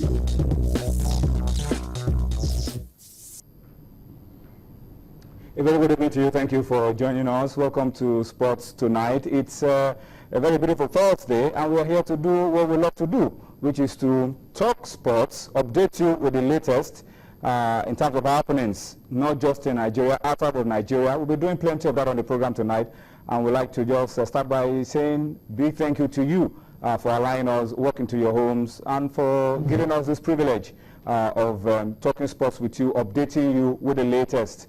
A very good evening to you. Thank you for joining us. Welcome to Sports Tonight. It's a very beautiful Thursday, and we're here to do what we love to do, which is to talk sports, update you with the latest in terms of happenings, not just in Nigeria, outside of Nigeria. We'll be doing plenty of that on the program tonight, and we'd like to just start by saying big thank you to you for allowing us walk into your homes and for giving us this privilege of talking sports with you, updating you with the latest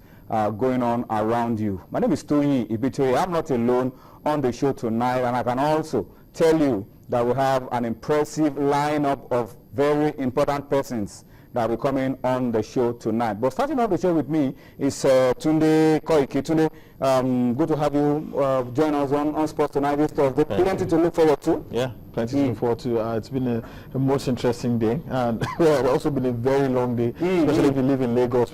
going on around you. My name is Tony Ibitoye. I'm not alone on the show tonight, and I can also tell you that we have an impressive lineup of very important persons that will be coming on the show tonight. But starting off the show with me is Tunde Koiki. Tunde, good to have you join us on Sports Tonight this Thursday. Plenty to look forward to. Yeah, plenty to look forward to. It's been a most interesting day, and it's also been a very long day, especially if you live in Lagos.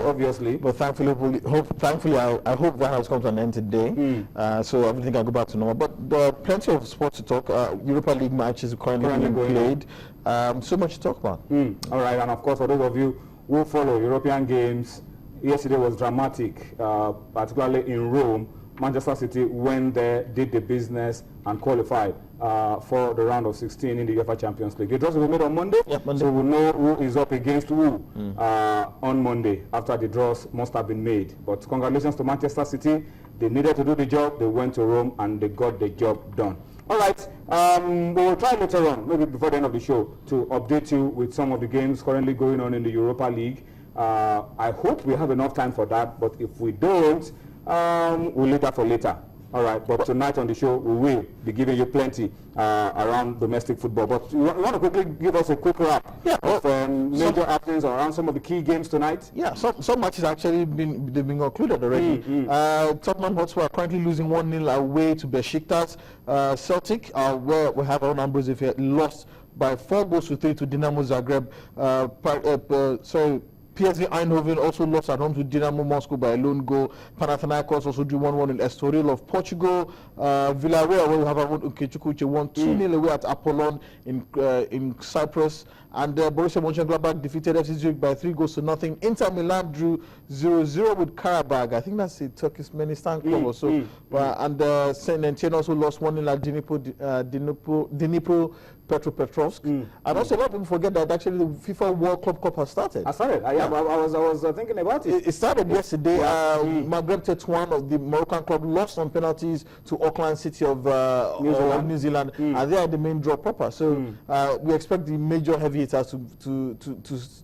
Obviously. But thankfully, I hope that has come to an end today, so everything can go back to normal. But there are plenty of sports to talk. Europa League matches currently being played. So much to talk about. All right, and of course, for those of you who follow European games, yesterday was dramatic, particularly in Rome. Manchester City went there, did the business, and qualified for the round of 16 in the UEFA Champions League. The draws will be made on Monday, so we'll know who is up against who on Monday after the draws must have been made. But congratulations to Manchester City. They needed to do the job. They went to Rome, and they got the job done. All right, we will try later on, maybe before the end of the show, to update you with some of the games currently going on in the Europa League. I hope we have enough time for that, but if we don't, we'll leave that for later. All right, but tonight on the show, we will be giving you plenty around domestic football. But you want to quickly give us a quick wrap of major happenings around some of the key games tonight? Yeah, some matches actually they've been concluded already. Tottenham Hotspur are currently losing 1-0 away to Besiktas. Celtic, where we have our numbers, if lost by 4-3 to Dinamo Zagreb. PSV Eindhoven also lost at home to Dinamo Moscow by a lone goal. Panathinaikos also drew 1-1 in Estoril of Portugal. Villarreal, where we have our own Ukechukwu, won 2-0 away at Apollon in Cyprus. And Borussia Mönchengladbach defeated FC Zurich by 3-0. Inter Milan drew 0-0 with Karabag. I think that's the Turkmenistan club or so. And Saint Etienne also lost 1-0 at Dnipro Petropetrovsk. And also a lot of people forget that actually the FIFA World Club Cup has started. I was thinking about it. It started yesterday. Maghreb Tetouan of the Moroccan club lost on penalties to Auckland City of New Zealand, and they are the main draw proper. So we expect the major heavy hitters to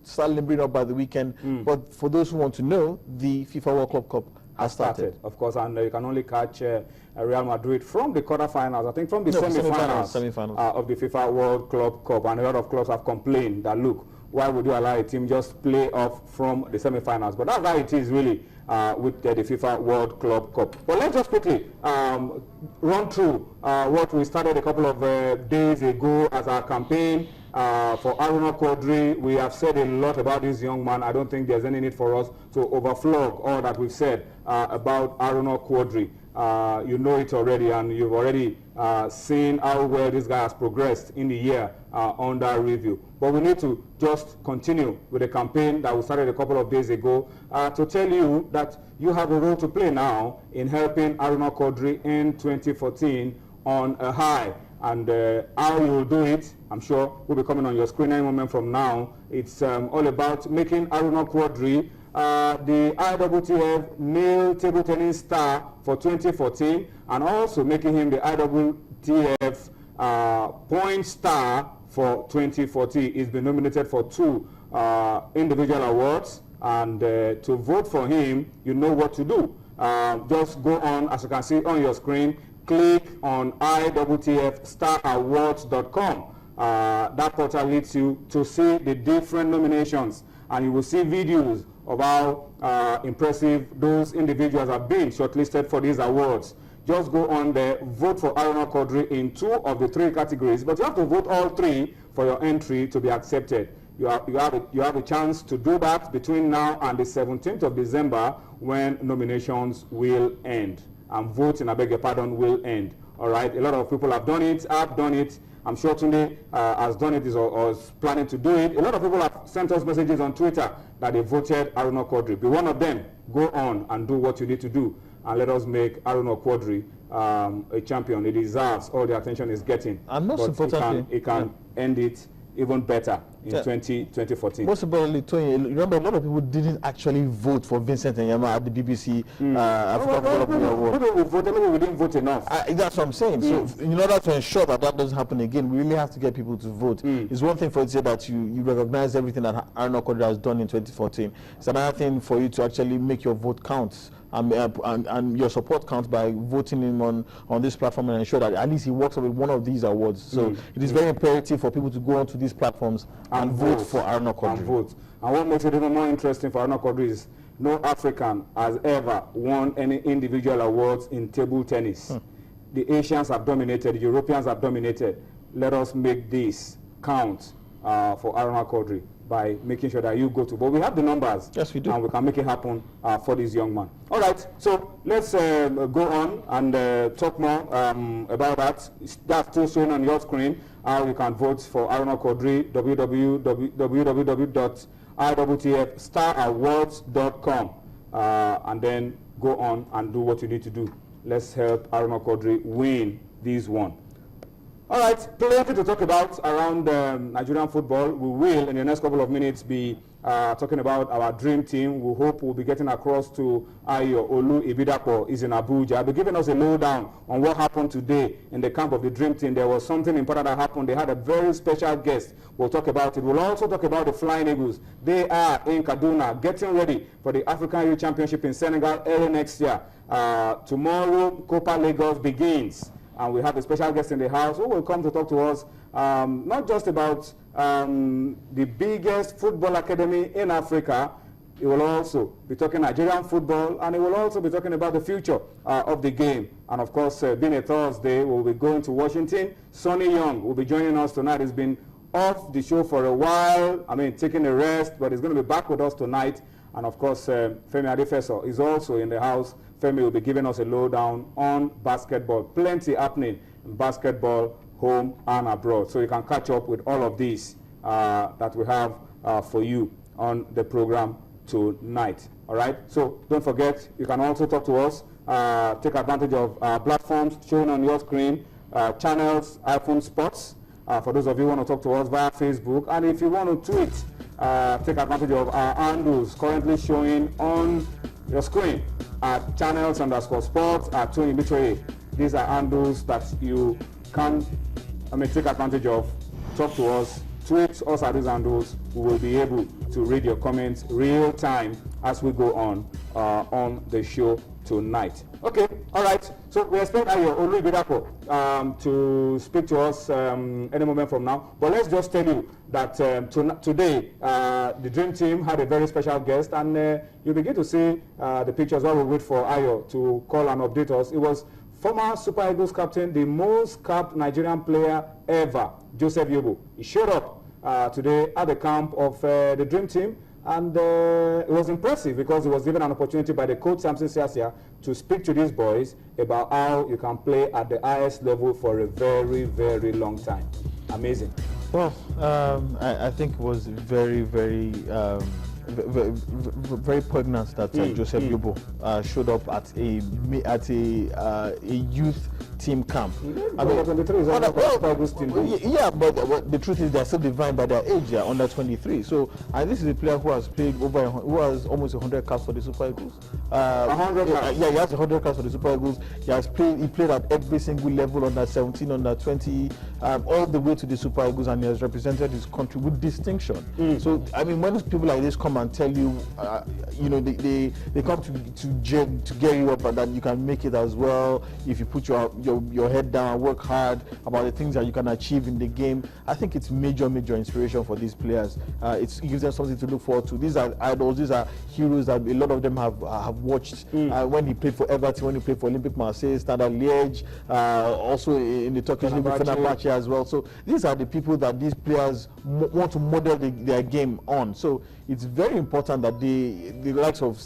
start limbering up by the weekend. But for those who want to know, the FIFA World Club Cup has started. Of course, and you can only catch Real Madrid from the quarterfinals, I think from the semi-finals of the FIFA World Club Cup. And a lot of clubs have complained that, look, why would you allow a team just play off from the semi-finals? But that's how it is really with the FIFA World Club Cup. But let's just quickly run through what we started a couple of days ago as our campaign for Aruna Quadri. We have said a lot about this young man. I don't think there's any need for us to overflog all that we've said about Aruna Quadri. You know it already, and you've already seen how well this guy has progressed in the year under review. But we need to just continue with the campaign that we started a couple of days ago to tell you that you have a role to play now in helping Aruna Quadri in 2014 on a high. And how you will do it, I'm sure, will be coming on your screen any moment from now. It's all about making Aruna Quadri the IWTF male table tennis star for 2014, and also making him the IWTF point star for 2014. He's been nominated for 2 individual awards, and to vote for him, you know what to do. Just go on, as you can see on your screen, click on IWTFstarawards.com. That portal leads you to see the different nominations, and you will see videos of how impressive those individuals have been shortlisted for these awards. Just go on there, vote for Aruna Quadri in 2 of the 3 categories, but you have to vote all 3 for your entry to be accepted. You have a chance to do that between now and the 17th of December, when nominations will end and voting, I beg your pardon, will end. All right, a lot of people have done it. I've done it. I'm sure Tunde has done it or is planning to do it. A lot of people have sent us messages on Twitter that they voted Aruna Quadri. Be one of them. Go on and do what you need to do, and let us make Aruna Quadri a champion. He deserves all the attention he's getting. And most importantly, he can end it even better in 2014. Most importantly, Tony, remember a lot of people didn't actually vote for Vincent Enyama at the BBC Africa Football Award. People voted, maybe we didn't vote enough. That's what I'm saying. So in order to ensure that that doesn't happen again, we really have to get people to vote. It's one thing for you to say that you recognize everything that Aruna Quadri has done in 2014. It's another thing for you to actually make your vote count. And your support counts by voting him on this platform and ensure that at least he works with one of these awards. So it is very imperative for people to go onto these platforms and vote for Aruna Quadri. And what makes it even more interesting for Aruna Quadri is no African has ever won any individual awards in table tennis. The Asians have dominated, the Europeans have dominated. Let us make this count for Aruna Quadri by making sure that you go to. But we have the numbers. Yes, we do. And we can make it happen for this young man. All right, so let's go on and talk more about that. That's still showing on your screen how you can vote for Aruna Quadri, www.iwtfstarawards.com, and then go on and do what you need to do. Let's help Aruna Quadri win this one. All right, plenty to talk about around Nigerian football. We will, in the next couple of minutes, be talking about our dream team. We hope we'll be getting across to Ayo Olu Ibidapo is in Abuja. I'll be giving us a lowdown on what happened today in the camp of the dream team. There was something important that happened. They had a very special guest. We'll talk about it. We'll also talk about the Flying Eagles. They are in Kaduna getting ready for the African Youth Championship in Senegal early next year. Tomorrow, Copa Lagos begins. And we have a special guest in the house who will come to talk to us not just about the biggest football academy in Africa. He will also be talking Nigerian football, and he will also be talking about the future of the game. And of course, being a Thursday, we'll be going to Washington. Sonny Young will be joining us tonight. He's been off the show for a while, taking a rest, but he's going to be back with us tonight. And of course, Femi Adefeso is also in the house. Femi will be giving us a lowdown on basketball. Plenty happening in basketball, home and abroad. So you can catch up with all of these that we have for you on the program tonight. All right? So don't forget, you can also talk to us. Take advantage of platforms shown on your screen, channels, iPhone Sports. For those of you who want to talk to us via Facebook. And if you want to tweet, take advantage of our handles currently showing on your screen at channels_sports at Tony Mitroye. These are handles that you can take advantage of. Talk to us, tweet us at these handles. We will be able to read your comments real time as we go on the show tonight. Okay, all right. So we expect Ayo Olu Ibidapo to speak to us any moment from now. But let's just tell you that today the Dream Team had a very special guest, and you begin to see the pictures while we wait for Ayo to call and update us. It was former Super Eagles captain, the most capped Nigerian player ever, Joseph Yobo. He showed up today at the camp of the Dream Team. And it was impressive because he was given an opportunity by the coach Samson Siasia to speak to these boys about how you can play at the highest level for a very, very long time. Amazing. Well, I think it was very, very, very poignant that Joseph Yobo showed up at a youth team camp. I mean, 23 is but the truth is they're still defined by their age. They are under 23. So, and this is a player who has played who has almost 100 caps for the Super Eagles. 100 caps? Yeah, he has 100 caps for the Super Eagles. He played at every single level, under 17, under 20, all the way to the Super Eagles, and he has represented his country with distinction. So, I mean, when people like this come and tell you, they come to get you up and that you can make it as well if you put your head down, work hard about the things that you can achieve in the game. I think it's major inspiration for these players. It gives them something to look forward to. These are idols, these are heroes that a lot of them have watched when he played for Everton, when he played for Olympic Marseille, Standard Liège, also in the Turkish League with Fenerbahce as well. So these are the people that these players want to model their game on. So it's very important that the likes of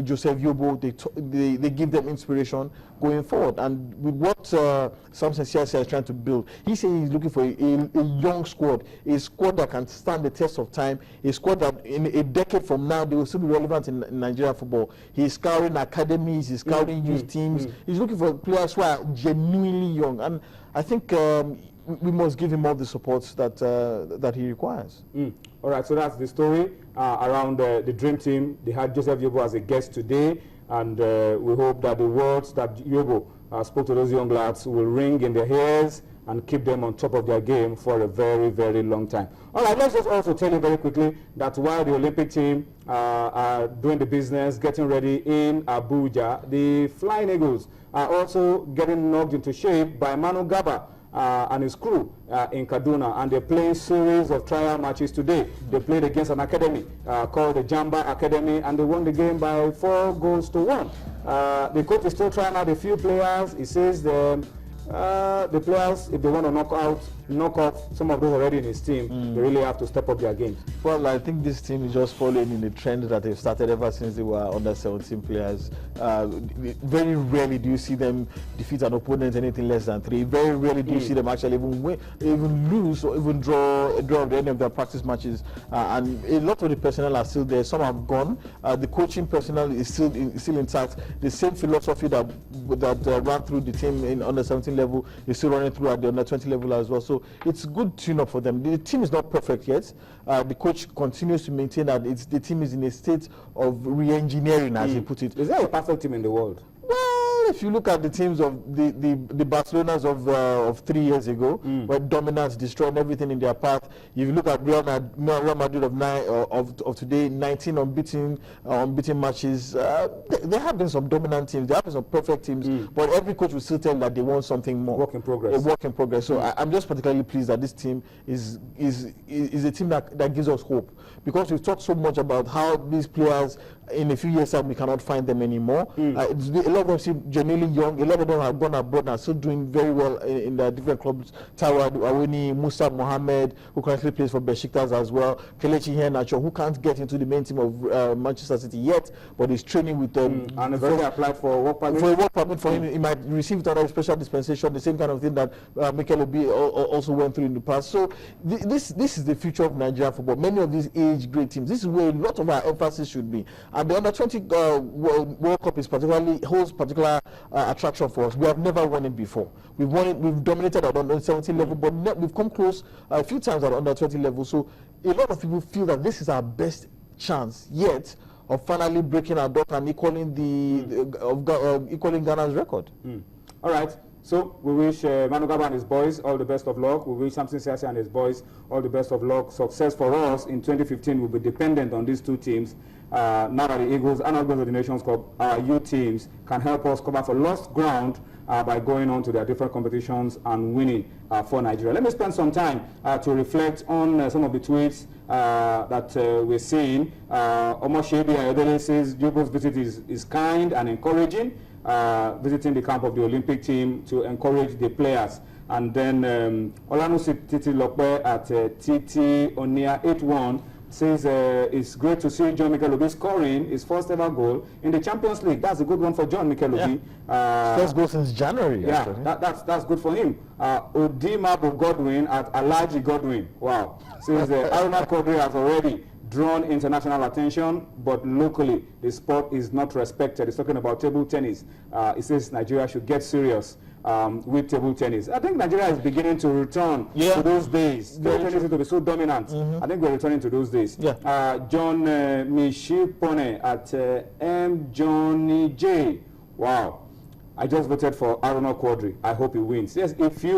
Joseph Yobo, they give them inspiration going forward. And with what Samson Siasia is trying to build, he says he's looking for a young squad, a squad that can stand the test of time, a squad that in a decade from now they will still be relevant in Nigerian football. He's scouting academies, he's scouting youth teams. He's looking for players who are genuinely young, and I think we must give him all the support that he requires. All right, so that's the story around the Dream Team. They had Joseph Yobo as a guest today, and we hope that the words that Yobo spoke to those young lads will ring in their ears and keep them on top of their game for a very, very long time. All right, let's just also tell you very quickly that while the Olympic team are doing the business, getting ready in Abuja, the Flying Eagles are also getting knocked into shape by Manu Gaba and his crew in Kaduna, and they play a series of trial matches today. They played against an academy called the Jamba Academy, and they won the game by 4-1. The coach is still trying out a few players. He says the players, if they want to knock off some of those already in his team, they really have to step up their game. Well, I think this team is just following in the trend that they've started ever since they were under 17 players. Very rarely do you see them defeat an opponent anything less than 3. Very rarely do you see them actually even lose or even draw at any of their practice matches. And a lot of the personnel are still there. Some have gone. The coaching personnel is still intact. The same philosophy that ran through the team in under 17 level is still running through at the under 20 level as well. So it's good tune-up for them. The team is not perfect yet. The coach continues to maintain that the team is in a state of re-engineering, as he put it. Is there a perfect team in the world? Well, if you look at the teams of the Barcelonas of 3 years ago, where dominance destroyed everything in their path. If you look at Real Madrid of today, 19 unbeaten matches. There have been some dominant teams, there have been some perfect teams, but every coach will still tell them that they want something more. Work in progress. A work in progress. So I'm just particularly pleased that this team is a team that gives us hope, because we've talked so much about how these players in a few years time we cannot find them anymore. A lot of them seem genuinely young. A lot of them have gone abroad and are still doing very well in their different clubs. Tawa Awini, Musa Mohammed, who currently plays for Besiktas as well. Kelechi Iheanacho, who can't get into the main team of Manchester City yet, but is training with them. And if he applied for a work permit? For a work permit for him, he might receive it under a special dispensation, the same kind of thing that Mikel Obi also went through in the past. So this is the future of Nigerian football. Many of these age-grade teams, this is where a lot of our emphasis should be. And the Under-20 World Cup holds particular attraction for us. We have never won it before. We've won it. We've dominated at under-17 level, but we've come close a few times at under-20 level. So a lot of people feel that this is our best chance yet of finally breaking our door and equaling equaling Ghana's record. All right. So we wish Manu Gaba and his boys all the best of luck. We wish Samson Siasia and his boys all the best of luck. Success for us in 2015 will be dependent on these two teams. Now that the Eagles are not going to the Nations Cup, our youth teams can help us cover for lost ground by going on to their different competitions and winning for Nigeria. Let me spend some time to reflect on some of the tweets that we're seeing. Omoshebi Ayodele says Yobo's visit is kind and encouraging. Visiting the camp of the Olympic team to encourage the players. And then Olanusi Titi Lokwe at Titi Onia 81 says it's great to see John Mikel Obi scoring his first ever goal in the Champions League. That's a good one for John Mikel Obi. First goal since January. Yeah, that's good for him. Odimabu Godwin at Alaji Godwin. Wow. Says Aruna Kodri has already drawn international attention, but locally the sport is not respected. He's talking about table tennis. He says Nigeria should get serious with table tennis. I think Nigeria is beginning to return to those days. Table tennis used to be so dominant. I think we're returning to those days. John Mishipone at M. Johnny J. Wow. I just voted for Aruna Quadri. I hope he wins. Yes, if you